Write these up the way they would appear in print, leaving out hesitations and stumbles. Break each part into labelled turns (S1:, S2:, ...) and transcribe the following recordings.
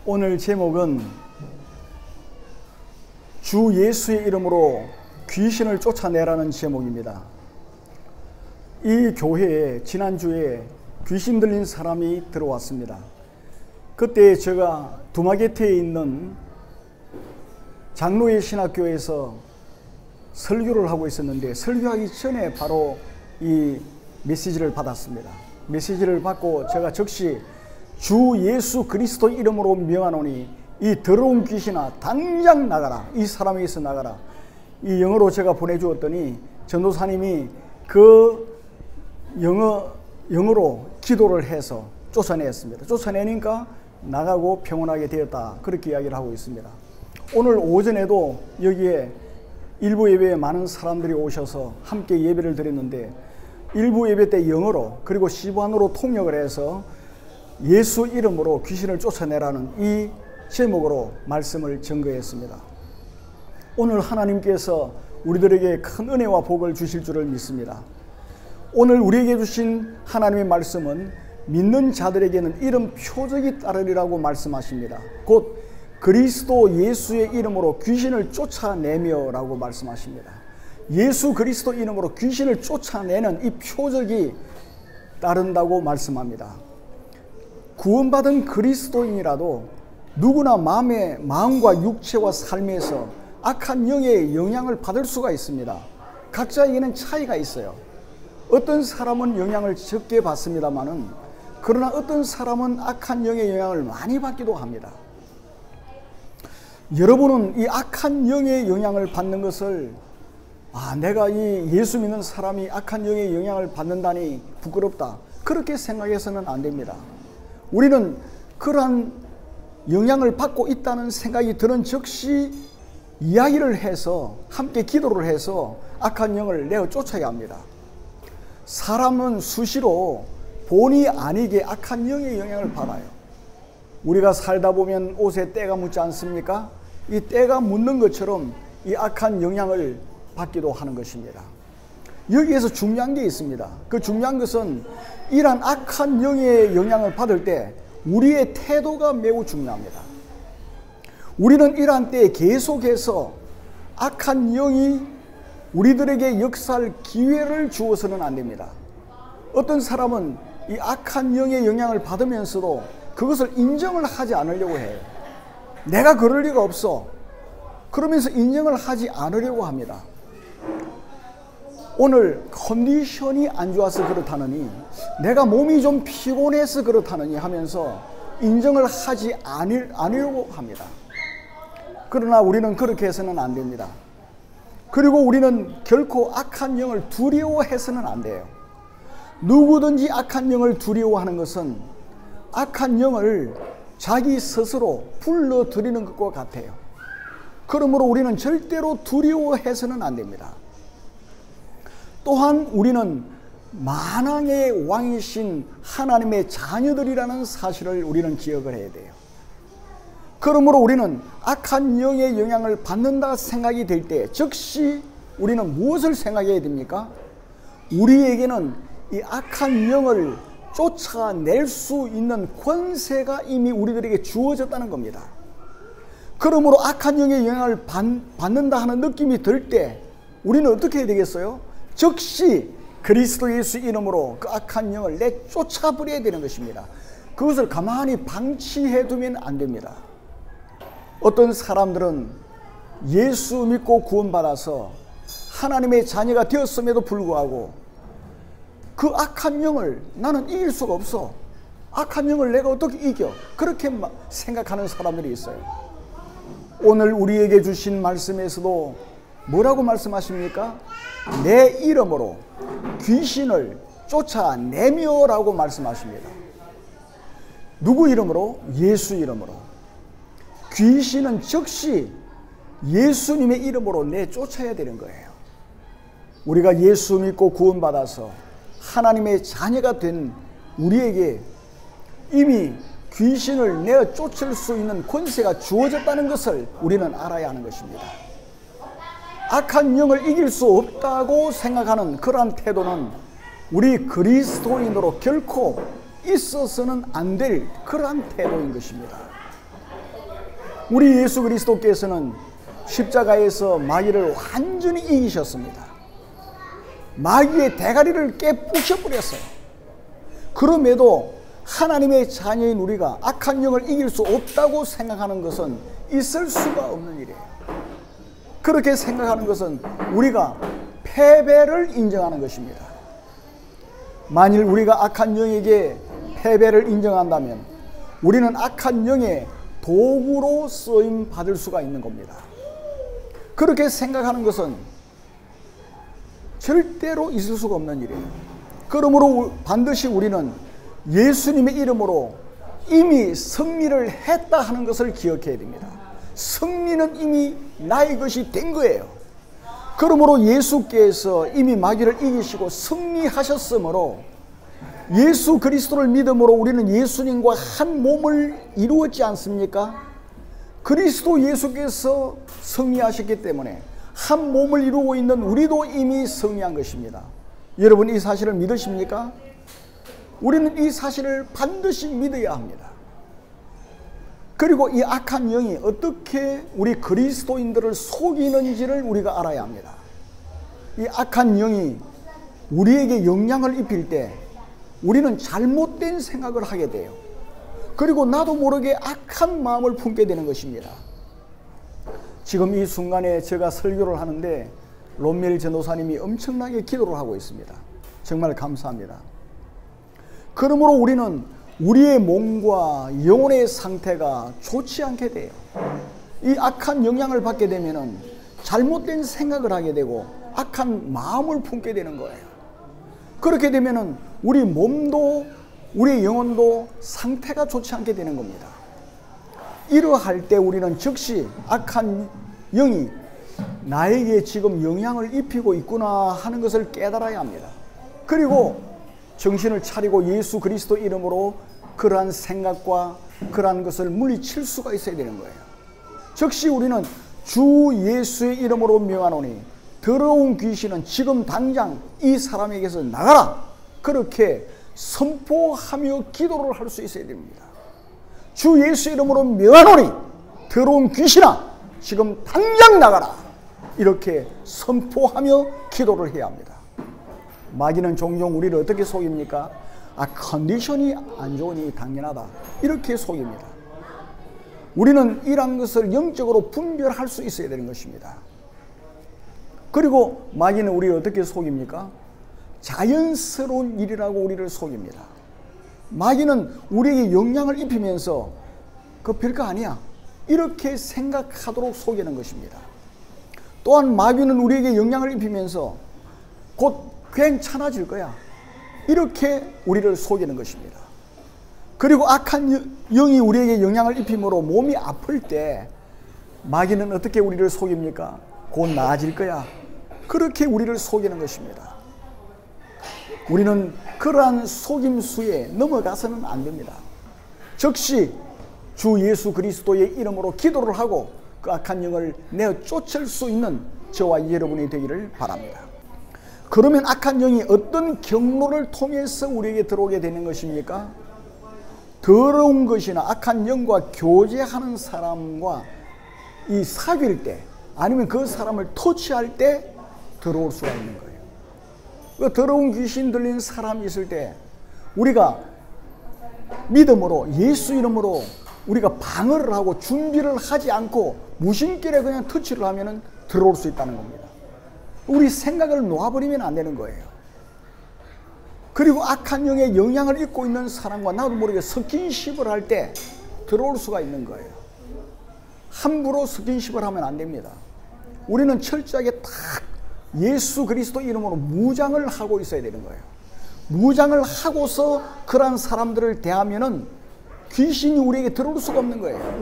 S1: 오늘 제목은 주 예수의 이름으로 귀신을 쫓아내라는 제목입니다. 이 교회에 지난주에 귀신 들린 사람이 들어왔습니다. 그때 제가 두마게트에 있는 장로의 신학교에서 설교를 하고 있었는데, 설교하기 전에 바로 이 메시지를 받았습니다. 메시지를 받고 제가 즉시 주 예수 그리스도 이름으로 명하노니 이 더러운 귀신아 당장 나가라, 이 사람에게서 나가라. 이 영어로 제가 보내주었더니 전도사님이 그 영어로 기도를 해서 쫓아냈습니다. 쫓아내니까 나가고 평온하게 되었다, 그렇게 이야기를 하고 있습니다. 오늘 오전에도 여기에 일부 예배에 많은 사람들이 오셔서 함께 예배를 드렸는데, 일부 예배 때 영어로 그리고 시부안으로 통역을 해서 예수 이름으로 귀신을 쫓아내라는 이 제목으로 말씀을 전거했습니다. 오늘 하나님께서 우리들에게 큰 은혜와 복을 주실 줄을 믿습니다. 오늘 우리에게 주신 하나님의 말씀은 믿는 자들에게는 이런 표적이 따르리라고 말씀하십니다. 곧 그리스도 예수의 이름으로 귀신을 쫓아내며 라고 말씀하십니다. 예수 그리스도 이름으로 귀신을 쫓아내는 이 표적이 따른다고 말씀합니다. 구원받은 그리스도인이라도 누구나 마음과 육체와 삶에서 악한 영의 영향을 받을 수가 있습니다. 각자에게는 차이가 있어요. 어떤 사람은 영향을 적게 받습니다만은, 그러나 어떤 사람은 악한 영의 영향을 많이 받기도 합니다. 여러분은 이 악한 영의 영향을 받는 것을 내가 이 예수 믿는 사람이 악한 영의 영향을 받는다니 부끄럽다, 그렇게 생각해서는 안 됩니다. 우리는 그러한 영향을 받고 있다는 생각이 드는 즉시 이야기를 해서 함께 기도를 해서 악한 영을 내어 쫓아야 합니다. 사람은 수시로 본의 아니게 악한 영의 영향을 받아요. 우리가 살다 보면 옷에 때가 묻지 않습니까? 이 때가 묻는 것처럼 이 악한 영향을 받기도 하는 것입니다. 여기에서 중요한 게 있습니다. 그 중요한 것은 이러한 악한 영의 영향을 받을 때 우리의 태도가 매우 중요합니다. 우리는 이러한 때에 계속해서 악한 영이 우리들에게 역사할 기회를 주어서는 안 됩니다. 어떤 사람은 이 악한 영의 영향을 받으면서도 그것을 인정을 하지 않으려고 해요. 내가 그럴 리가 없어, 그러면서 인정을 하지 않으려고 합니다. 오늘 컨디션이 안 좋아서 그렇다느니, 내가 몸이 좀 피곤해서 그렇다느니 하면서 인정을 하지 않으려고 합니다. 그러나 우리는 그렇게 해서는 안 됩니다. 그리고 우리는 결코 악한 영을 두려워해서는 안 돼요. 누구든지 악한 영을 두려워하는 것은 악한 영을 자기 스스로 불러들이는 것과 같아요. 그러므로 우리는 절대로 두려워해서는 안 됩니다. 또한 우리는 만왕의 왕이신 하나님의 자녀들이라는 사실을 우리는 기억을 해야 돼요. 그러므로 우리는 악한 영의 영향을 받는다 생각이 될 때 즉시 우리는 무엇을 생각해야 됩니까? 우리에게는 이 악한 영을 쫓아낼 수 있는 권세가 이미 우리들에게 주어졌다는 겁니다. 그러므로 악한 영의 영향을 받는다 하는 느낌이 들 때 우리는 어떻게 해야 되겠어요? 즉시 그리스도 예수 이름으로 그 악한 영을 내쫓아버려야 되는 것입니다. 그것을 가만히 방치해 두면 안 됩니다. 어떤 사람들은 예수 믿고 구원받아서 하나님의 자녀가 되었음에도 불구하고 그 악한 영을 나는 이길 수가 없어, 악한 영을 내가 어떻게 이겨, 그렇게 생각하는 사람들이 있어요. 오늘 우리에게 주신 말씀에서도 뭐라고 말씀하십니까? 내 이름으로 귀신을 쫓아내며 라고 말씀하십니다. 누구 이름으로? 예수 이름으로. 귀신은 즉시 예수님의 이름으로 내쫓아야 되는 거예요. 우리가 예수 믿고 구원받아서 하나님의 자녀가 된 우리에게 이미 귀신을 내어 쫓을 수 있는 권세가 주어졌다는 것을 우리는 알아야 하는 것입니다. 악한 영을 이길 수 없다고 생각하는 그러한 태도는 우리 그리스도인으로 결코 있어서는 안 될 그러한 태도인 것입니다. 우리 예수 그리스도께서는 십자가에서 마귀를 완전히 이기셨습니다. 마귀의 대가리를 깨부셔버렸어요. 그럼에도 하나님의 자녀인 우리가 악한 영을 이길 수 없다고 생각하는 것은 있을 수가 없는 일이에요. 그렇게 생각하는 것은 우리가 패배를 인정하는 것입니다. 만일 우리가 악한 영에게 패배를 인정한다면 우리는 악한 영의 도구로 쓰임 받을 수가 있는 겁니다. 그렇게 생각하는 것은 절대로 있을 수가 없는 일이에요. 그러므로 반드시 우리는 예수님의 이름으로 이미 승리를 했다 하는 것을 기억해야 됩니다. 승리는 이미 나의 것이 된 거예요. 그러므로 예수께서 이미 마귀를 이기시고 승리하셨으므로 예수 그리스도를 믿음으로 우리는 예수님과 한 몸을 이루었지 않습니까? 그리스도 예수께서 승리하셨기 때문에 한 몸을 이루고 있는 우리도 이미 승리한 것입니다. 여러분 이 사실을 믿으십니까? 우리는 이 사실을 반드시 믿어야 합니다. 그리고 이 악한 영이 어떻게 우리 그리스도인들을 속이는지를 우리가 알아야 합니다. 이 악한 영이 우리에게 영향을 입힐 때 우리는 잘못된 생각을 하게 돼요. 그리고 나도 모르게 악한 마음을 품게 되는 것입니다. 지금 이 순간에 제가 설교를 하는데 롬멜 전도사님이 엄청나게 기도를 하고 있습니다. 정말 감사합니다. 그러므로 우리는 우리의 몸과 영혼의 상태가 좋지 않게 돼요. 이 악한 영향을 받게 되면 잘못된 생각을 하게 되고 악한 마음을 품게 되는 거예요. 그렇게 되면 우리 몸도 우리 영혼도 상태가 좋지 않게 되는 겁니다. 이러할 때 우리는 즉시 악한 영이 나에게 지금 영향을 입히고 있구나 하는 것을 깨달아야 합니다. 그리고 정신을 차리고 예수 그리스도 이름으로 그러한 생각과 그러한 것을 물리칠 수가 있어야 되는 거예요. 즉시 우리는 주 예수의 이름으로 명하노니 더러운 귀신은 지금 당장 이 사람에게서 나가라, 그렇게 선포하며 기도를 할 수 있어야 됩니다. 주 예수 이름으로 명하노니 더러운 귀신아 지금 당장 나가라, 이렇게 선포하며 기도를 해야 합니다. 마귀는 종종 우리를 어떻게 속입니까? 컨디션이 안 좋으니 당연하다, 이렇게 속입니다. 우리는 이러한 것을 영적으로 분별할 수 있어야 되는 것입니다. 그리고 마귀는 우리를 어떻게 속입니까? 자연스러운 일이라고 우리를 속입니다. 마귀는 우리에게 영향을 입히면서 그거 별거 아니야, 이렇게 생각하도록 속이는 것입니다. 또한 마귀는 우리에게 영향을 입히면서 곧 괜찮아질 거야, 이렇게 우리를 속이는 것입니다. 그리고 악한 영이 우리에게 영향을 입힘으로 몸이 아플 때 마귀는 어떻게 우리를 속입니까? 곧 나아질 거야, 그렇게 우리를 속이는 것입니다. 우리는 그러한 속임수에 넘어가서는 안 됩니다. 즉시 주 예수 그리스도의 이름으로 기도를 하고 그 악한 영을 내어 쫓을 수 있는 저와 여러분이 되기를 바랍니다. 그러면 악한 영이 어떤 경로를 통해서 우리에게 들어오게 되는 것입니까? 더러운 것이나 악한 영과 교제하는 사람과 이 사귈 때, 아니면 그 사람을 터치할 때 들어올 수가 있는 거예요. 그 더러운 귀신 들린 사람이 있을 때 우리가 믿음으로 예수 이름으로 우리가 방어를 하고 준비를 하지 않고 무심결에 그냥 터치를 하면 들어올 수 있다는 겁니다. 우리 생각을 놓아버리면 안 되는 거예요. 그리고 악한 영의 영향을 입고 있는 사람과 나도 모르게 스킨십을 할 때 들어올 수가 있는 거예요. 함부로 스킨십을 하면 안 됩니다. 우리는 철저하게 딱 예수 그리스도 이름으로 무장을 하고 있어야 되는 거예요. 무장을 하고서 그러한 사람들을 대하면은 귀신이 우리에게 들어올 수가 없는 거예요.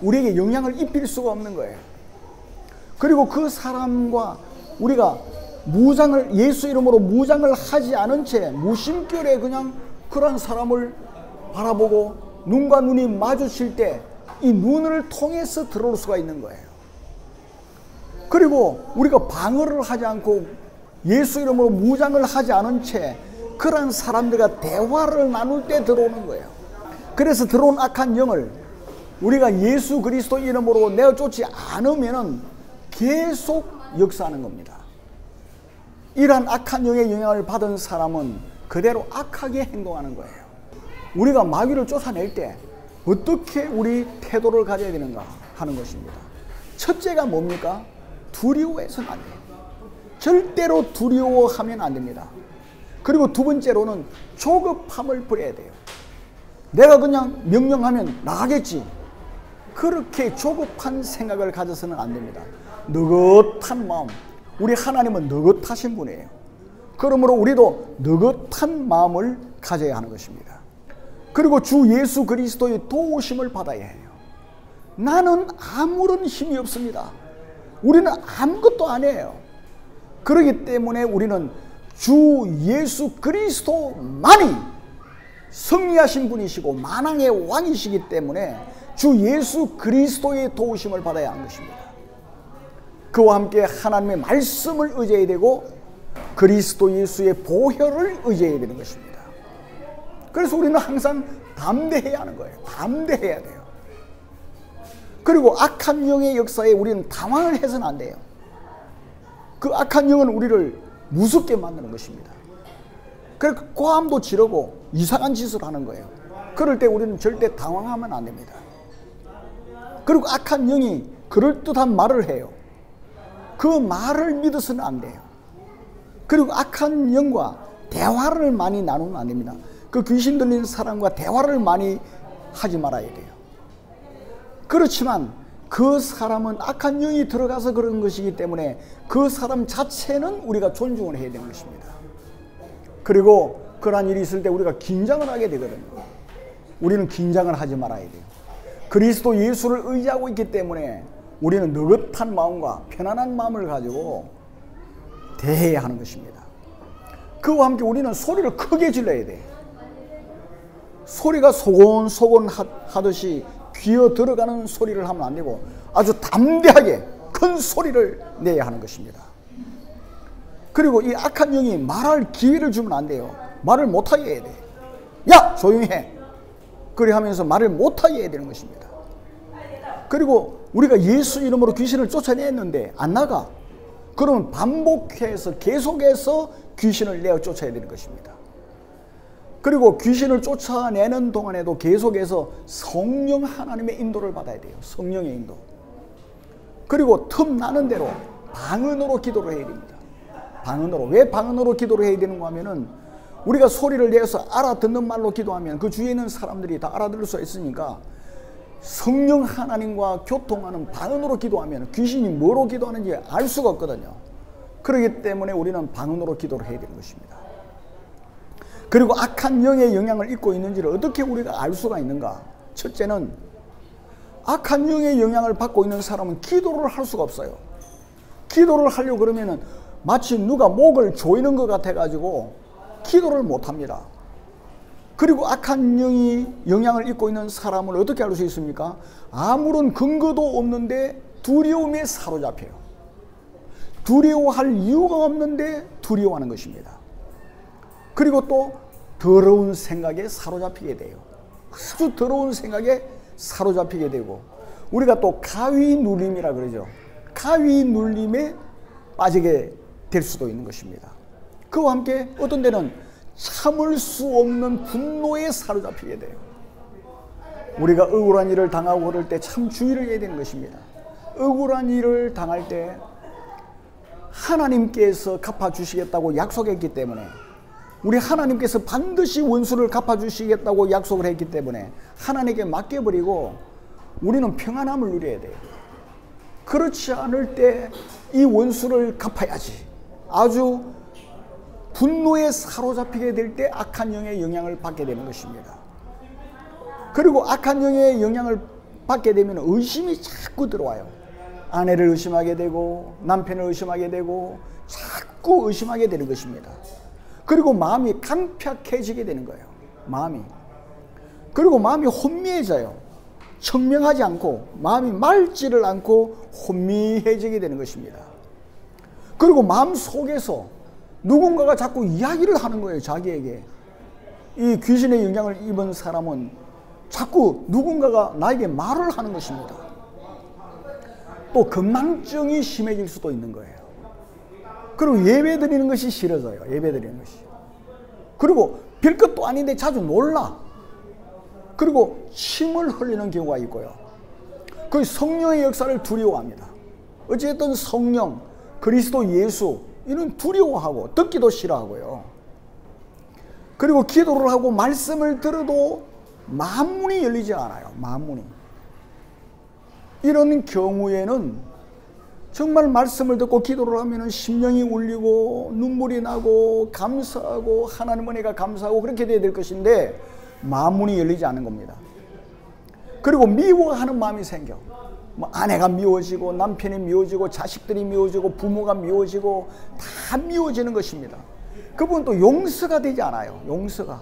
S1: 우리에게 영향을 입힐 수가 없는 거예요. 그리고 그 사람과 우리가 예수 이름으로 무장을 하지 않은 채 무심결에 그냥 그런 사람을 바라보고 눈과 눈이 마주칠 때 이 눈을 통해서 들어올 수가 있는 거예요. 그리고 우리가 방어를 하지 않고 예수 이름으로 무장을 하지 않은 채 그런 사람들과 대화를 나눌 때 들어오는 거예요. 그래서 들어온 악한 영을 우리가 예수 그리스도 이름으로 내어 쫓지 않으면 계속 역사하는 겁니다. 이러한 악한 영의 영향을 받은 사람은 그대로 악하게 행동하는 거예요. 우리가 마귀를 쫓아낼 때 어떻게 우리 태도를 가져야 되는가 하는 것입니다. 첫째가 뭡니까? 두려워해서는 안 돼요. 절대로 두려워하면 안 됩니다. 그리고 두 번째로는 조급함을 버려야 돼요. 내가 그냥 명령하면 나가겠지, 그렇게 조급한 생각을 가져서는 안 됩니다. 느긋한 마음, 우리 하나님은 느긋하신 분이에요. 그러므로 우리도 느긋한 마음을 가져야 하는 것입니다. 그리고 주 예수 그리스도의 도우심을 받아야 해요. 나는 아무런 힘이 없습니다. 우리는 아무것도 아니에요. 그렇기 때문에 우리는 주 예수 그리스도만이 승리하신 분이시고 만왕의 왕이시기 때문에 주 예수 그리스도의 도우심을 받아야 하는 것입니다. 그와 함께 하나님의 말씀을 의지해야 되고 그리스도 예수의 보혈을 의지해야 되는 것입니다. 그래서 우리는 항상 담대해야 하는 거예요. 담대해야 돼요. 그리고 악한 영의 역사에 우리는 당황을 해서는 안 돼요. 그 악한 영은 우리를 무섭게 만드는 것입니다. 그래서 고함도 지르고 이상한 짓을 하는 거예요. 그럴 때 우리는 절대 당황하면 안 됩니다. 그리고 악한 영이 그럴듯한 말을 해요. 그 말을 믿어서는 안 돼요. 그리고 악한 영과 대화를 많이 나누면 안 됩니다. 그 귀신 들린 사람과 대화를 많이 하지 말아야 돼요. 그렇지만 그 사람은 악한 영이 들어가서 그런 것이기 때문에 그 사람 자체는 우리가 존중을 해야 되는 것입니다. 그리고 그러한 일이 있을 때 우리가 긴장을 하게 되거든요. 우리는 긴장을 하지 말아야 돼요. 그리스도 예수를 의지하고 있기 때문에 우리는 느긋한 마음과 편안한 마음을 가지고 대해야 하는 것입니다. 그와 함께 우리는 소리를 크게 질러야 돼요. 소리가 소곤소곤 하듯이 귀어 들어가는 소리를 하면 안 되고 아주 담대하게 큰 소리를 내야 하는 것입니다. 그리고 이 악한 영이 말할 기회를 주면 안 돼요. 말을 못하게 해야 돼요. 야! 조용히 해! 그래 하면서 말을 못하게 해야 되는 것입니다. 그리고 우리가 예수 이름으로 귀신을 쫓아냈는데 안 나가. 그러면 반복해서 계속해서 귀신을 내어 쫓아야 되는 것입니다. 그리고 귀신을 쫓아내는 동안에도 계속해서 성령 하나님의 인도를 받아야 돼요. 성령의 인도. 그리고 틈나는 대로 방언으로 기도를 해야 됩니다. 방언으로. 왜 방언으로 기도를 해야 되는가 하면은 우리가 소리를 내서 알아듣는 말로 기도하면 그 주위에 있는 사람들이 다 알아들을 수 있으니까 성령 하나님과 교통하는 방언으로 기도하면 귀신이 뭐로 기도하는지 알 수가 없거든요. 그렇기 때문에 우리는 방언으로 기도를 해야 되는 것입니다. 그리고 악한 영의 영향을 입고 있는지를 어떻게 우리가 알 수가 있는가? 첫째는 악한 영의 영향을 받고 있는 사람은 기도를 할 수가 없어요. 기도를 하려고 그러면은 마치 누가 목을 조이는 것 같아 가지고 기도를 못 합니다. 그리고 악한 영이 영향을 입고 있는 사람을 어떻게 알 수 있습니까? 아무런 근거도 없는데 두려움에 사로잡혀요. 두려워할 이유가 없는데 두려워하는 것입니다. 그리고 또 더러운 생각에 사로잡히게 돼요. 아주 더러운 생각에 사로잡히게 되고 우리가 또 가위 눌림이라 그러죠. 가위 눌림에 빠지게 될 수도 있는 것입니다. 그와 함께 어떤 때는 참을 수 없는 분노에 사로잡히게 돼요. 우리가 억울한 일을 당하고 그럴 때 참 주의를 해야 되는 것입니다. 억울한 일을 당할 때 하나님께서 갚아주시겠다고 약속했기 때문에 우리 하나님께서 반드시 원수를 갚아주시겠다고 약속을 했기 때문에 하나님께 맡겨버리고 우리는 평안함을 누려야 돼요. 그렇지 않을 때 이 원수를 갚아야지. 아주 분노에 사로잡히게 될 때 악한 영의 영향을 받게 되는 것입니다. 그리고 악한 영의 영향을 받게 되면 의심이 자꾸 들어와요. 아내를 의심하게 되고 남편을 의심하게 되고 자꾸 의심하게 되는 것입니다. 그리고 마음이 강팍해지게 되는 거예요. 마음이. 그리고 마음이 혼미해져요. 청명하지 않고 마음이 맑지를 않고 혼미해지게 되는 것입니다. 그리고 마음 속에서 누군가가 자꾸 이야기를 하는 거예요. 자기에게. 이 귀신의 영향을 입은 사람은 자꾸 누군가가 나에게 말을 하는 것입니다. 또 건망증이 심해질 수도 있는 거예요. 그리고 예배 드리는 것이 싫어져요. 예배 드리는 것이. 그리고 별것도 아닌데 자주 놀라. 그리고 침을 흘리는 경우가 있고요. 그 성령의 역사를 두려워합니다. 어쨌든 성령, 그리스도 예수 이는 두려워하고 듣기도 싫어하고요. 그리고 기도를 하고 말씀을 들어도 마음문이 열리지 않아요. 마음문이. 이런 경우에는 정말 말씀을 듣고 기도를 하면 심령이 울리고 눈물이 나고 감사하고 하나님 은혜가 감사하고 그렇게 돼야 될 것인데 마음문이 열리지 않는 겁니다. 그리고 미워하는 마음이 생겨. 뭐 아내가 미워지고 남편이 미워지고 자식들이 미워지고 부모가 미워지고 다 미워지는 것입니다. 그분 또 용서가 되지 않아요. 용서가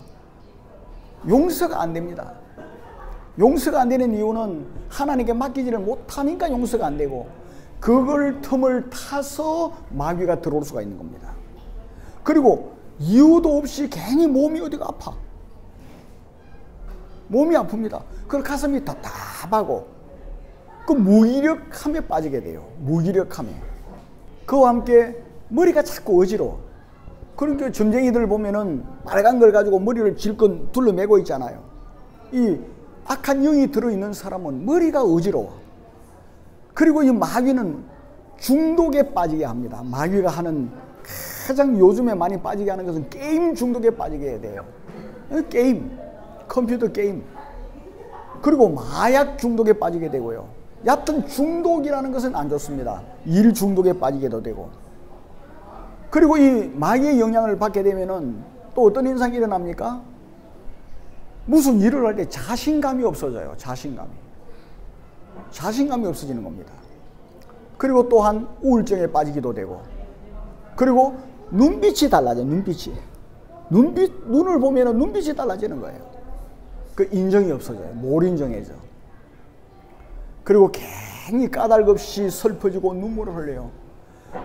S1: 안 됩니다. 용서가 안 되는 이유는 하나님께 맡기지를 못하니까 용서가 안 되고 그걸 틈을 타서 마귀가 들어올 수가 있는 겁니다. 그리고 이유도 없이 괜히 몸이 어디가 아파. 몸이 아픕니다. 그리고 가슴이 답답하고 그 무기력함에 빠지게 돼요. 무기력함에. 그와 함께 머리가 자꾸 어지러워. 그러니까 점쟁이들 보면은 빨간 걸 가지고 머리를 질끈 둘러매고 있잖아요. 이 악한 영이 들어있는 사람은 머리가 어지러워. 그리고 이 마귀는 중독에 빠지게 합니다. 마귀가 하는 가장 요즘에 많이 빠지게 하는 것은 게임 중독에 빠지게 해야 돼요. 게임, 컴퓨터 게임. 그리고 마약 중독에 빠지게 되고요. 얕은 중독이라는 것은 안 좋습니다. 일 중독에 빠지게도 되고. 그리고 이 마귀의 영향을 받게 되면은 또 어떤 현상이 일어납니까? 무슨 일을 할 때 자신감이 없어져요. 자신감이 없어지는 겁니다. 그리고 또한 우울증에 빠지기도 되고. 그리고 눈빛이 달라져요. 눈을 보면은 눈빛이 달라지는 거예요. 그 인정이 없어져요. 몰인정해져. 그리고 괜히 까닭없이 슬퍼지고 눈물을 흘려요.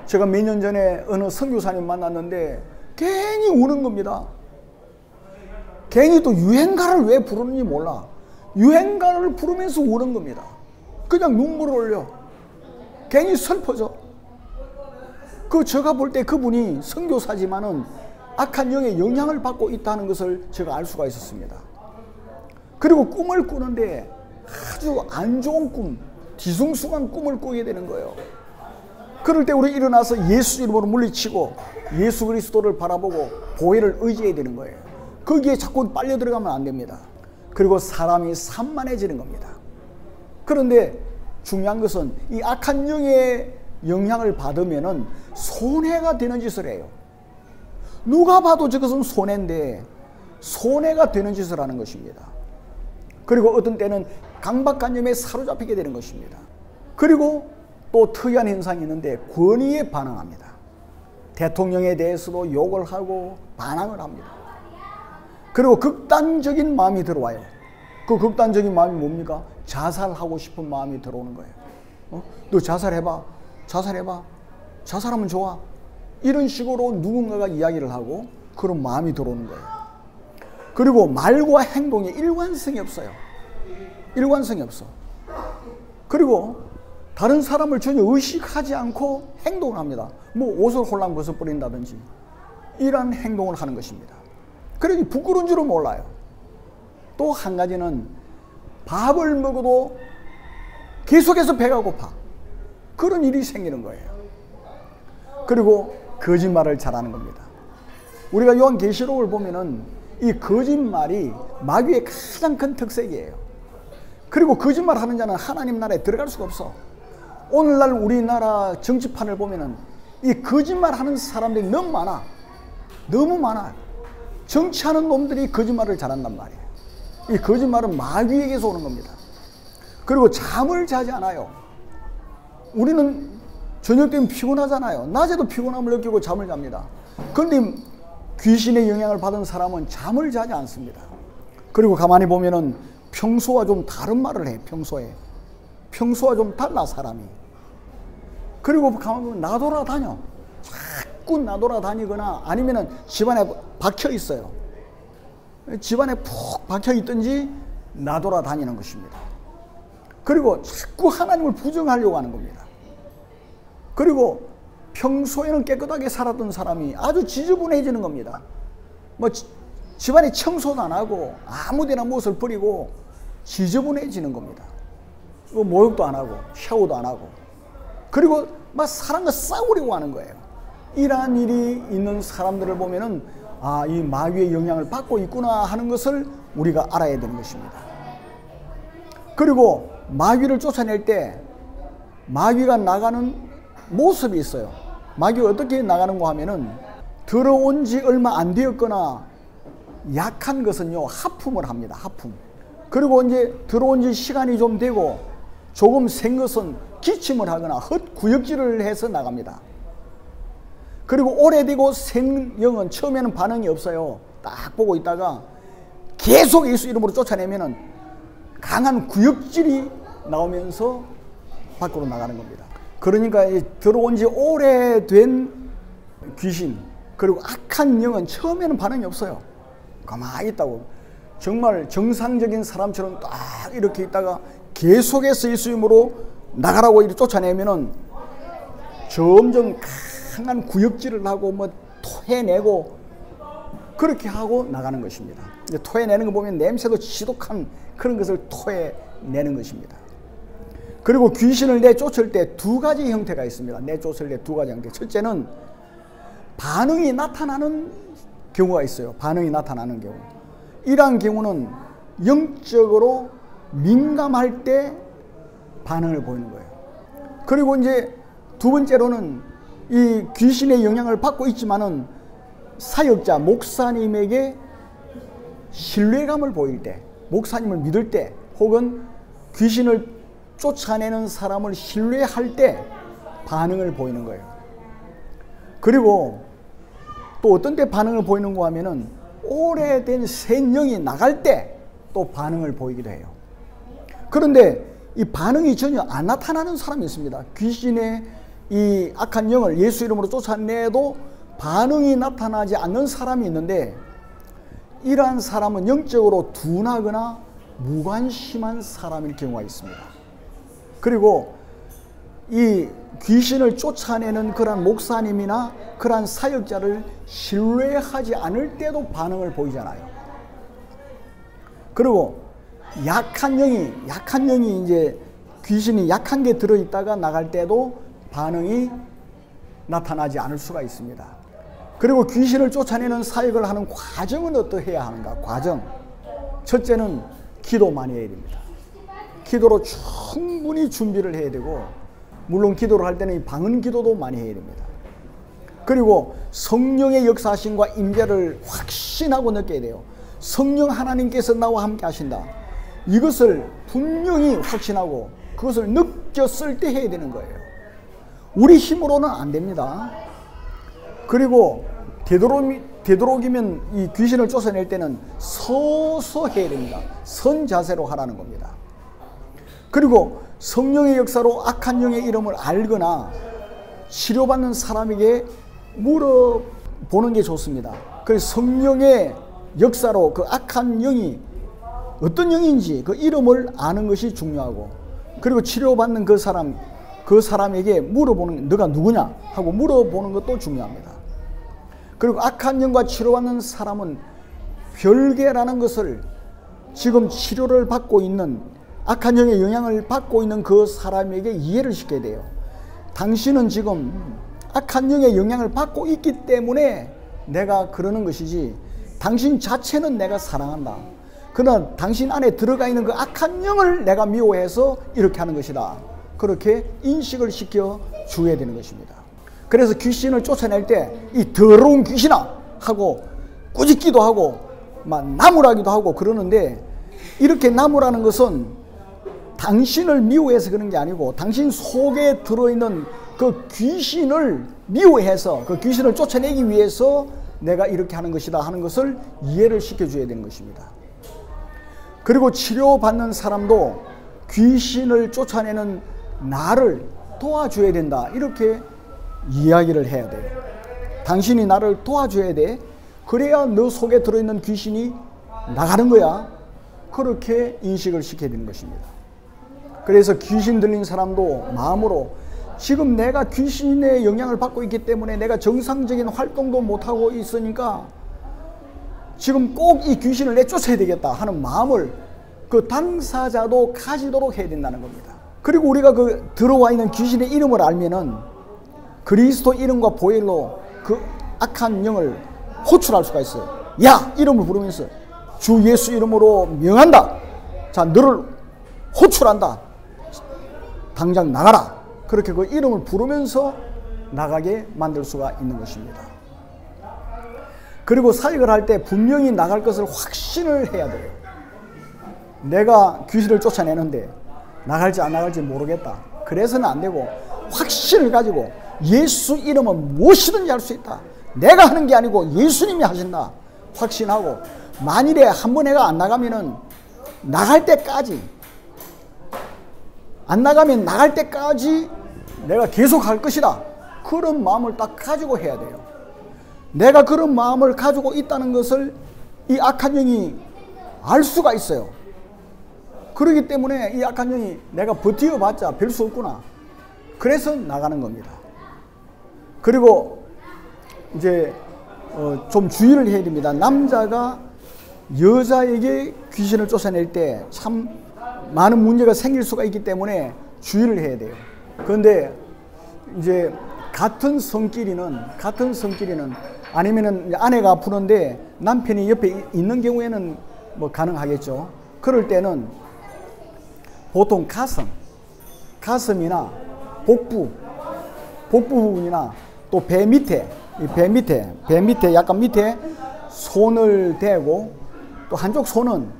S1: 제가 몇 년 전에 어느 선교사님 만났는데 괜히 우는 겁니다. 괜히 또 유행가를 왜 부르는지 몰라. 유행가를 부르면서 우는 겁니다. 그냥 눈물을 흘려. 괜히 슬퍼져. 제가 볼 때 그분이 선교사지만은 악한 영의 영향을 받고 있다는 것을 제가 알 수가 있었습니다. 그리고 꿈을 꾸는데 아주 안 좋은 꿈, 뒤숭숭한 꿈을 꾸게 되는 거예요. 그럴 때 우리 일어나서 예수 이름으로 물리치고 예수 그리스도를 바라보고 보혜를 의지해야 되는 거예요. 거기에 자꾸 빨려 들어가면 안 됩니다. 그리고 사람이 산만해지는 겁니다. 그런데 중요한 것은 이 악한 영의 영향을 받으면은 손해가 되는 짓을 해요. 누가 봐도 저것은 손해인데 손해가 되는 짓을 하는 것입니다. 그리고 어떤 때는 강박관념에 사로잡히게 되는 것입니다. 그리고 또 특이한 현상이 있는데 권위에 반항합니다. 대통령에 대해서도 욕을 하고 반항을 합니다. 그리고 극단적인 마음이 들어와요. 그 극단적인 마음이 뭡니까? 자살하고 싶은 마음이 들어오는 거예요. 너 자살해봐. 자살하면 좋아. 이런 식으로 누군가가 이야기를 하고 그런 마음이 들어오는 거예요. 그리고 말과 행동에 일관성이 없어요. 일관성이 없어. 그리고 다른 사람을 전혀 의식하지 않고 행동을 합니다. 뭐 옷을 홀랑 벗어버린다든지 이런 행동을 하는 것입니다. 그러니 부끄러운 줄은 몰라요. 또 한 가지는 밥을 먹어도 계속해서 배가 고파. 그런 일이 생기는 거예요. 그리고 거짓말을 잘하는 겁니다. 우리가 요한계시록을 보면은 이 거짓말이 마귀의 가장 큰 특색이에요. 그리고 거짓말하는 자는 하나님 나라에 들어갈 수가 없어. 오늘날 우리나라 정치판을 보면은 이 거짓말하는 사람들이 너무 많아. 너무 많아. 정치하는 놈들이 거짓말을 잘한단 말이에요. 이 거짓말은 마귀에게서 오는 겁니다. 그리고 잠을 자지 않아요. 우리는 저녁 때면 피곤하잖아요. 낮에도 피곤함을 느끼고 잠을 잡니다. 그런데 귀신의 영향을 받은 사람은 잠을 자지 않습니다. 그리고 가만히 보면은 평소와 좀 다른 말을 해. 평소와 좀 달라 사람이. 그리고 가만히 보면 나돌아다녀. 자꾸 나돌아다니거나 아니면은 집안에 박혀 있어요. 집안에 푹 박혀 있든지 나돌아다니는 것입니다. 그리고 자꾸 하나님을 부정하려고 하는 겁니다. 그리고 평소에는 깨끗하게 살았던 사람이 아주 지저분해지는 겁니다. 뭐 집안에 청소도 안 하고 아무데나 무엇을 버리고 지저분해지는 겁니다. 목욕도 안 하고 샤워도 안 하고, 그리고 막 사람과 싸우려고 하는 거예요. 이러한 일이 있는 사람들을 보면은 이 마귀의 영향을 받고 있구나 하는 것을 우리가 알아야 되는 것입니다. 그리고 마귀를 쫓아낼 때 마귀가 나가는 모습이 있어요. 마귀가 어떻게 나가는가 하면은, 들어온 지 얼마 안 되었거나 약한 것은요, 하품을 합니다. 하품. 그리고 이제 들어온 지 시간이 좀 되고 조금 센 것은 기침을 하거나 헛구역질을 해서 나갑니다. 그리고 오래되고 센 영은 처음에는 반응이 없어요. 딱 보고 있다가 계속 예수 이름으로 쫓아내면은 강한 구역질이 나오면서 밖으로 나가는 겁니다. 그러니까 들어온 지 오래된 귀신, 그리고 악한 영은 처음에는 반응이 없어요. 가만히 있다고, 정말 정상적인 사람처럼 딱 이렇게 있다가 계속해서 예수 이름으로 나가라고 이렇게 쫓아내면은 점점 강한 구역질을 하고 뭐 토해내고 그렇게 하고 나가는 것입니다. 이제 토해내는 거 보면 냄새도 지독한 그런 것을 토해내는 것입니다. 그리고 귀신을 내쫓을 때 두 가지 형태가 있습니다. 내쫓을 때 두 가지 형태. 첫째는 반응이 나타나는 경우가 있어요. 반응이 나타나는 경우. 이러한 경우는 영적으로 민감할 때 반응을 보이는 거예요. 그리고 이제 두 번째로는 이 귀신의 영향을 받고 있지만은 사역자, 목사님에게 신뢰감을 보일 때, 목사님을 믿을 때, 혹은 귀신을 쫓아내는 사람을 신뢰할 때 반응을 보이는 거예요. 그리고 또 어떤 때 반응을 보이는가 하면은 오래된 센 영이 나갈 때 또 반응을 보이기도 해요. 그런데 이 반응이 전혀 안 나타나는 사람이 있습니다. 귀신의 이 악한 영을 예수 이름으로 쫓아내도 반응이 나타나지 않는 사람이 있는데, 이러한 사람은 영적으로 둔하거나 무관심한 사람일 경우가 있습니다. 그리고 이 귀신을 쫓아내는 그런 목사님이나 그런 사역자를 신뢰하지 않을 때도 반응을 보이잖아요. 그리고 약한 영이 이제 귀신이 약한 게 들어있다가 나갈 때도 반응이 나타나지 않을 수가 있습니다. 그리고 귀신을 쫓아내는 사역을 하는 과정은 어떠해야 하는가? 과정. 첫째는 기도 많이 해야 됩니다. 기도로 충분히 준비를 해야 되고, 물론 기도를 할 때는 방언 기도도 많이 해야 됩니다. 그리고 성령의 역사하심과 임재를 확신하고 느껴야 돼요. 성령 하나님께서 나와 함께 하신다. 이것을 분명히 확신하고 그것을 느꼈을 때 해야 되는 거예요. 우리 힘으로는 안 됩니다. 그리고 되도록이면 이 귀신을 쫓아낼 때는 서서 해야 됩니다. 선 자세로 하라는 겁니다. 그리고 성령의 역사로 악한 영의 이름을 알거나 치료받는 사람에게 물어보는 게 좋습니다. 그래서 성령의 역사로 그 악한 영이 어떤 영인지 그 이름을 아는 것이 중요하고, 그리고 치료받는 그 사람에게 물어보는, 너가 누구냐 하고 물어보는 것도 중요합니다. 그리고 악한 영과 치료받는 사람은 별개라는 것을 지금 치료를 받고 있는, 악한 영의 영향을 받고 있는 그 사람에게 이해를 시켜야 돼요. 당신은 지금 악한 영의 영향을 받고 있기 때문에 내가 그러는 것이지, 당신 자체는 내가 사랑한다. 그러나 당신 안에 들어가 있는 그 악한 영을 내가 미워해서 이렇게 하는 것이다. 그렇게 인식을 시켜 줘야 되는 것입니다. 그래서 귀신을 쫓아낼 때 이 더러운 귀신아 하고 꾸짖기도 하고 막 나무라기도 하고 그러는데, 이렇게 나무라는 것은 당신을 미워해서 그런 게 아니고 당신 속에 들어있는 그 귀신을 미워해서 그 귀신을 쫓아내기 위해서 내가 이렇게 하는 것이다 하는 것을 이해를 시켜줘야 되는 것입니다. 그리고 치료받는 사람도 귀신을 쫓아내는 나를 도와줘야 된다, 이렇게 이야기를 해야 돼요. 당신이 나를 도와줘야 돼. 그래야 너 속에 들어있는 귀신이 나가는 거야. 그렇게 인식을 시켜야 되는 것입니다. 그래서 귀신 들린 사람도 마음으로 지금 내가 귀신의 영향을 받고 있기 때문에 내가 정상적인 활동도 못하고 있으니까 지금 꼭 이 귀신을 내쫓아야 되겠다 하는 마음을 그 당사자도 가지도록 해야 된다는 겁니다. 그리고 우리가 그 들어와 있는 귀신의 이름을 알면은 그리스도 이름과 보혈로 그 악한 영을 호출할 수가 있어요. 야! 이름을 부르면서 주 예수 이름으로 명한다. 자, 너를 호출한다. 당장 나가라. 그렇게 그 이름을 부르면서 나가게 만들 수가 있는 것입니다. 그리고 사역을 할 때 분명히 나갈 것을 확신을 해야 돼요. 내가 귀신을 쫓아내는데 나갈지 안 나갈지 모르겠다. 그래서는 안 되고 확신을 가지고 예수 이름은 무엇이든지 할 수 있다. 내가 하는 게 아니고 예수님이 하신다. 확신하고 만일에 한번 해가 안 나가면은 나갈 때까지 안 나가면 나갈 때까지 내가 계속 할 것이다. 그런 마음을 딱 가지고 해야 돼요. 내가 그런 마음을 가지고 있다는 것을 이 악한 영이 알 수가 있어요. 그렇기 때문에 이 악한 영이 내가 버티어봤자 별 수 없구나. 그래서 나가는 겁니다. 그리고 이제 좀 주의를 해야 됩니다. 남자가 여자에게 귀신을 쫓아낼 때 참 많은 문제가 생길 수가 있기 때문에 주의를 해야 돼요. 그런데 이제 같은 성끼리는 아니면은 아내가 아프는데 남편이 옆에 있는 경우에는 뭐 가능하겠죠. 그럴 때는 보통 가슴이나 복부 부분이나 또 배 밑에 약간 밑에 손을 대고 또 한쪽 손은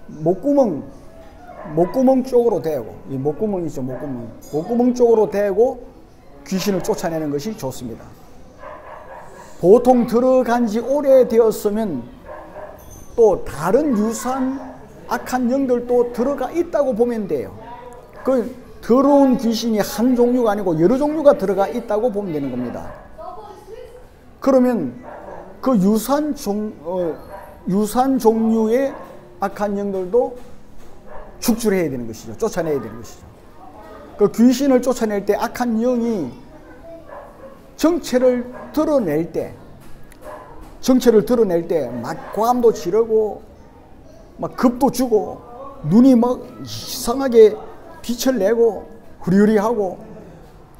S1: 목구멍 쪽으로 대고, 이 목구멍 있죠, 목구멍 쪽으로 대고 귀신을 쫓아내는 것이 좋습니다. 보통 들어간 지 오래되었으면 또 다른 유사한 악한 영들도 들어가 있다고 보면 돼요. 그 더러운 귀신이 한 종류가 아니고 여러 종류가 들어가 있다고 보면 되는 겁니다. 그러면 그 유사한 종류의 악한 영들도 축출해야 되는 것이죠. 쫓아내야 되는 것이죠. 그 귀신을 쫓아낼 때 악한 영이 정체를 드러낼 때 막 고함도 지르고 막 겁도 주고 눈이 막 이상하게 빛을 내고 후리후리하고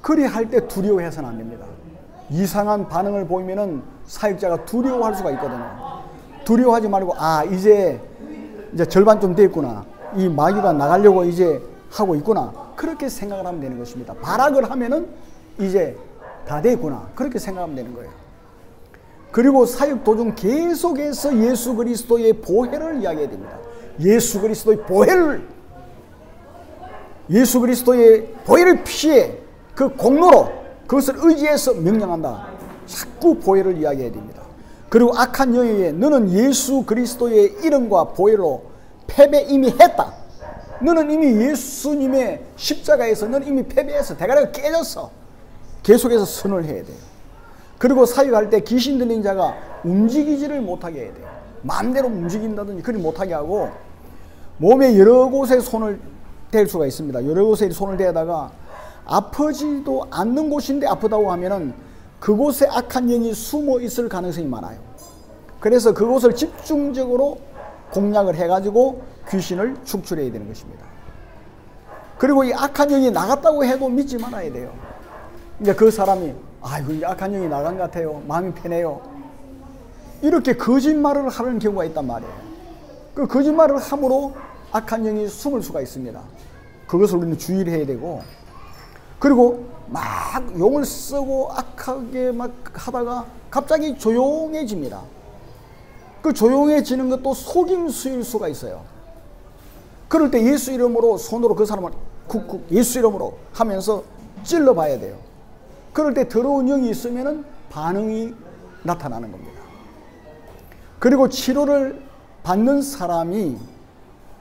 S1: 그리 할 때 두려워해서는 안 됩니다. 이상한 반응을 보이면은 사역자가 두려워할 수가 있거든요. 두려워하지 말고 이제 절반 좀 됐구나. 이 마귀가 나가려고 이제 하고 있구나. 그렇게 생각을 하면 되는 것입니다. 발악을 하면은 이제 다 됐구나. 그렇게 생각하면 되는 거예요. 그리고 사역 도중 계속해서 예수 그리스도의 보혈을 이야기해야 됩니다. 예수 그리스도의 보혈을 피해 그 공로로 그것을 의지해서 명령한다. 자꾸 보혈을 이야기해야 됩니다. 그리고 악한 영에게 너는 예수 그리스도의 이름과 보혈로 패배 이미 했다. 너는 이미 예수님의 십자가에서 너는 이미 패배해서 대가리가 깨졌어. 계속해서 선을 해야 돼요. 그리고 사역할 때 귀신 들린 자가 움직이지를 못하게 해야 돼요. 마음대로 움직인다든지 그리 못하게 하고 몸에 여러 곳에 손을 댈 수가 있습니다. 여러 곳에 손을 대다가 아프지도 않는 곳인데 아프다고 하면은 그곳에 악한 영이 숨어 있을 가능성이 많아요. 그래서 그곳을 집중적으로 공략을 해가지고 귀신을 축출해야 되는 것입니다. 그리고 이 악한 영이 나갔다고 해도 믿지 말아야 돼요. 이제 그 사람이 이거 악한 영이 나간 것 같아요. 마음이 편해요. 이렇게 거짓말을 하는 경우가 있단 말이에요. 그 거짓말을 함으로 악한 영이 숨을 수가 있습니다. 그것을 우리는 주의를 해야 되고, 그리고 막 용을 쓰고 악하게 막 하다가 갑자기 조용해집니다. 그 조용해지는 것도 속임수일 수가 있어요. 그럴 때 예수 이름으로 손으로 그 사람을 쿡쿡 예수 이름으로 하면서 찔러 봐야 돼요. 그럴 때 더러운 영이 있으면은 반응이 나타나는 겁니다. 그리고 치료를 받는 사람이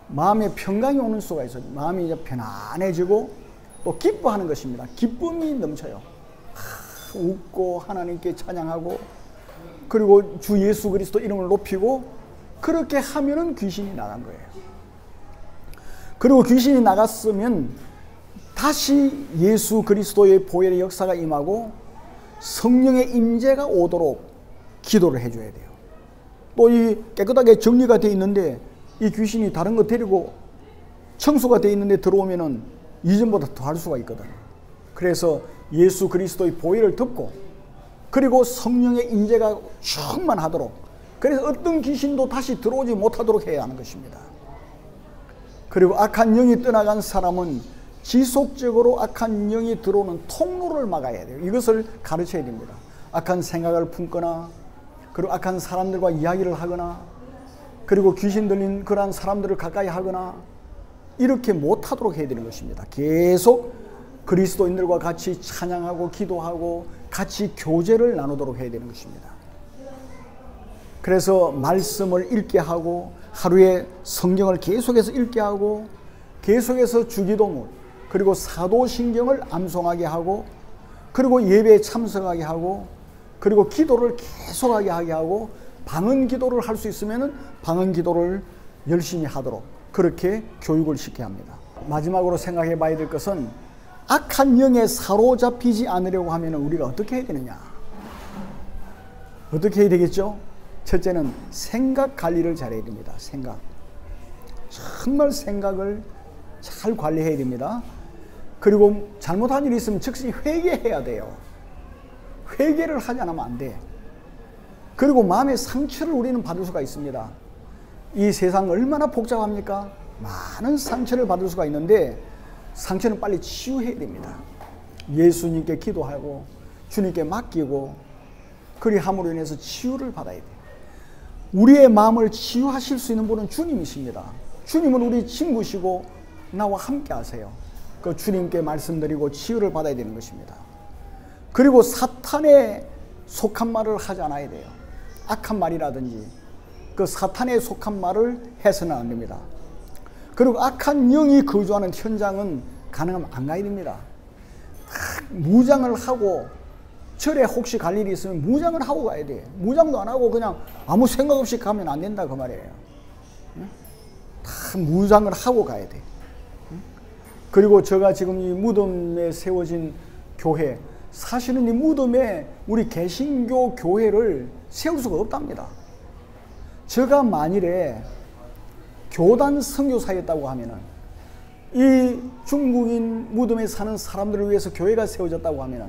S1: 마음에 평강이 오는 수가 있어요. 마음이 이제 편안해지고 또 기뻐하는 것입니다. 기쁨이 넘쳐요. 웃고 하나님께 찬양하고 그리고 주 예수 그리스도 이름을 높이고 그렇게 하면은 귀신이 나간 거예요. 그리고 귀신이 나갔으면 다시 예수 그리스도의 보혈의 역사가 임하고 성령의 임재가 오도록 기도를 해줘야 돼요. 또 이 깨끗하게 정리가 되어 있는데 이 귀신이 다른 거 데리고 청소가 되어 있는데 들어오면은 이전보다 더 할 수가 있거든요. 그래서 예수 그리스도의 보혈을 듣고 그리고 성령의 임재가 충만하도록, 그래서 어떤 귀신도 다시 들어오지 못하도록 해야 하는 것입니다. 그리고 악한 영이 떠나간 사람은 지속적으로 악한 영이 들어오는 통로를 막아야 돼요. 이것을 가르쳐야 됩니다. 악한 생각을 품거나 그리고 악한 사람들과 이야기를 하거나 그리고 귀신 들린 그러한 사람들을 가까이 하거나 이렇게 못하도록 해야 되는 것입니다. 계속 그리스도인들과 같이 찬양하고 기도하고 같이 교제를 나누도록 해야 되는 것입니다. 그래서 말씀을 읽게 하고 하루에 성경을 계속해서 읽게 하고 계속해서 주기도문 그리고 사도신경을 암송하게 하고 그리고 예배에 참석하게 하고 그리고 기도를 계속하게 하게 하고 방언 기도를 할 수 있으면 방언 기도를 열심히 하도록 그렇게 교육을 시켜야 합니다. 마지막으로 생각해 봐야 될 것은 악한 영에 사로잡히지 않으려고 하면 우리가 어떻게 해야 되느냐? 어떻게 해야 되겠죠? 첫째는 생각 관리를 잘해야 됩니다. 정말 생각을 잘 관리해야 됩니다. 그리고 잘못한 일이 있으면 즉시 회개해야 돼요. 회개를 하지 않으면 안 돼. 그리고 마음의 상처를 우리는 받을 수가 있습니다. 이 세상 얼마나 복잡합니까? 많은 상처를 받을 수가 있는데 상처는 빨리 치유해야 됩니다. 예수님께 기도하고 주님께 맡기고 그리함으로 인해서 치유를 받아야 돼요. 우리의 마음을 치유하실 수 있는 분은 주님이십니다. 주님은 우리 친구시고 나와 함께 하세요. 그 주님께 말씀드리고 치유를 받아야 되는 것입니다. 그리고 사탄에 속한 말을 하지 않아야 돼요. 악한 말이라든지 그 사탄에 속한 말을 해서는 안 됩니다. 그리고 악한 영이 거주하는 현장은 가능하면 안 가야 됩니다. 무장을 하고 절에 혹시 갈 일이 있으면 무장을 하고 가야 돼. 무장도 안 하고 그냥 아무 생각 없이 가면 안 된다 그 말이에요. 다 무장을 하고 가야 돼. 그리고 제가 지금 이 무덤에 세워진 교회, 사실은 이 무덤에 우리 개신교 교회를 세울 수가 없답니다. 제가 만일에 교단 선교사였다고 하면은 이 중국인 무덤에 사는 사람들을 위해서 교회가 세워졌다고 하면은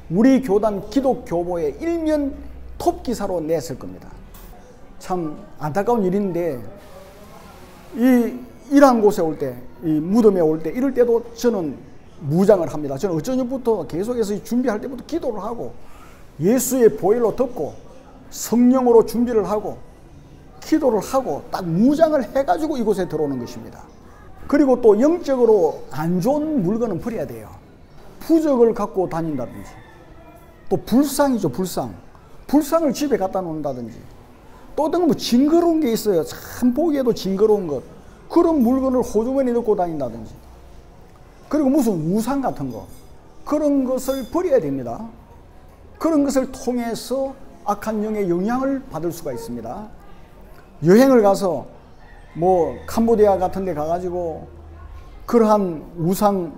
S1: 우리 교단 기독교보에 일면 톱 기사로 냈을 겁니다. 참 안타까운 일인데 이 이러한 곳에 올 때, 이 무덤에 올 때 이럴 때도 저는 무장을 합니다. 저는 어쩌면부터 계속해서 준비할 때부터 기도를 하고 예수의 보혈로 덮고 성령으로 준비를 하고 기도를 하고 딱 무장을 해가지고 이곳에 들어오는 것입니다. 그리고 또 영적으로 안 좋은 물건은 버려야 돼요. 부적을 갖고 다닌다든지 또 불상이죠. 불상을 집에 갖다 놓는다든지 또 어떤 뭐 징그러운 게 있어요. 참 보기에도 징그러운 것, 그런 물건을 호주머니에 넣고 다닌다든지 그리고 무슨 우상 같은 거, 그런 것을 버려야 됩니다. 그런 것을 통해서 악한 영의 영향을 받을 수가 있습니다. 여행을 가서 뭐 캄보디아 같은 데 가가지고 그러한 우상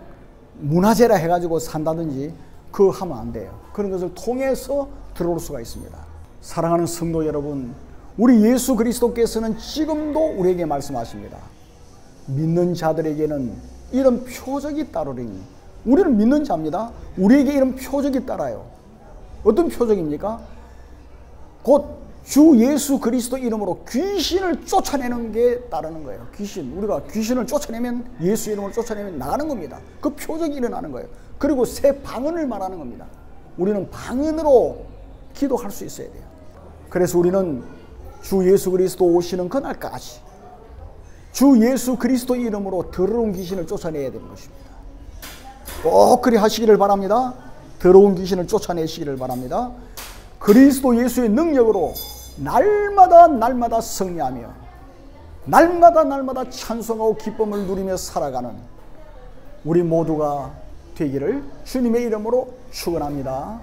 S1: 문화재라 해가지고 산다든지 그거 하면 안 돼요. 그런 것을 통해서 들어올 수가 있습니다. 사랑하는 성도 여러분, 우리 예수 그리스도께서는 지금도 우리에게 말씀하십니다. 믿는 자들에게는 이런 표적이 따르리니, 우리는 믿는 자입니다. 우리에게 이런 표적이 따라요. 어떤 표적입니까? 곧 주 예수 그리스도 이름으로 귀신을 쫓아내는 게 따르는 거예요. 우리가 귀신을 쫓아내면, 예수 이름을 쫓아내면 나가는 겁니다. 그 표적이 일어나는 거예요. 그리고 새 방언을 말하는 겁니다. 우리는 방언으로 기도할 수 있어야 돼요. 그래서 우리는 주 예수 그리스도 오시는 그날까지 주 예수 그리스도 이름으로 더러운 귀신을 쫓아내야 되는 것입니다. 꼭 그리 하시기를 바랍니다. 더러운 귀신을 쫓아내시기를 바랍니다. 그리스도 예수의 능력으로 날마다 승리하며 날마다 찬송하고 기쁨을 누리며 살아가는 우리 모두가 되기를 주님의 이름으로 축원합니다.